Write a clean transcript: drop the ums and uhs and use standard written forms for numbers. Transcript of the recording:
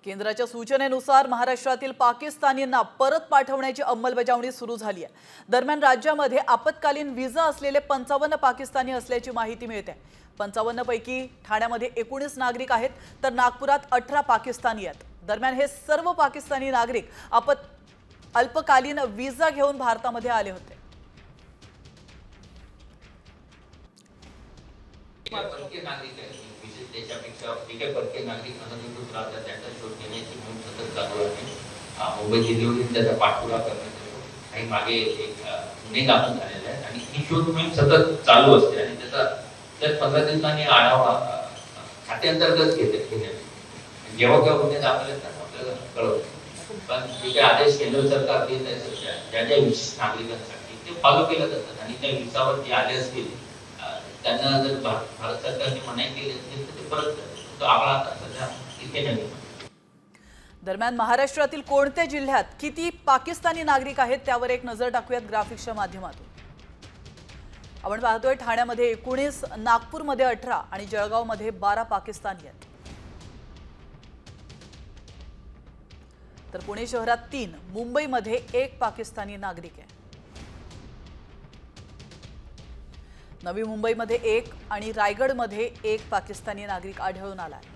केंद्राच्या सूचनेनुसार महाराष्ट्रातील पाकिस्तानींना परत पाठवण्याची अंमलबजावणी सुरू झाली आहे। दरम्यान राज्यामध्ये आपत्कालीन व्हिसा असलेले 55 पाकिस्तानी असल्याची माहिती मिळते। 55 पैकी ठाण्यामध्ये 19 नागरिक आहेत तर नागपुरात 18 पाकिस्तानी आहेत। दरम्यान हे सर्व पाकिस्तानी नागरिक अल्पकालीन व्हिसा घेऊन भारतामध्ये आले होते। परकीय नागरिक आहेत, विशेष देशापेक्षा वेगळे परकीय नागरिक अनधिकृत राहतात त्यांचा शोध घेण्याची मोहीम सतत चालू आहे। मुंबई जिल्ह्यावरून त्याचा पाठपुरावा करण्यात येतो आणि मागे एक गुन्हे दाखल झालेले आहेत आणि ही शोध मोहीम सतत चालू असते आणि त्याचा दर 15 दिवसांनी आढावा खात्यांतर्गत घेण्यात जेव्हा केव्हा गुन्हे दाखल होतात आपल्याला कळवतं। पण जे काही आदेश केंद्र सरकार देत आहे ज्या ज्या विशिष्ट नागरिकांसाठी ते फॉलो केले जातात आणि त्या व्हिसावर जे आले असतील त्यांना जर भारत सरकारने मनाई केली असेल तर ते परत तो आकडा आता सध्या इथे नाही। दरम्यान महाराष्ट्रातील कोणत्या जिल्ह्यात किती पाकिस्तानी नागरिक आहेत त्यावर एक नजर टाकूयात ग्राफिक्सच्या माध्यमातून। आपण पाहतोय ठाण्यामध्ये 19, नागपूरमध्ये 18 आणि जळगावमध्ये 12 पाकिस्तानी आहेत। तर पुणे शहरात 3, मुंबईमध्ये 1 पाकिस्तानी नागरिक आहे। नवी मुंबईमध्ये 1 आणि रायगडमध्ये 1 पाकिस्तानी नागरिक आढळून आला आहे।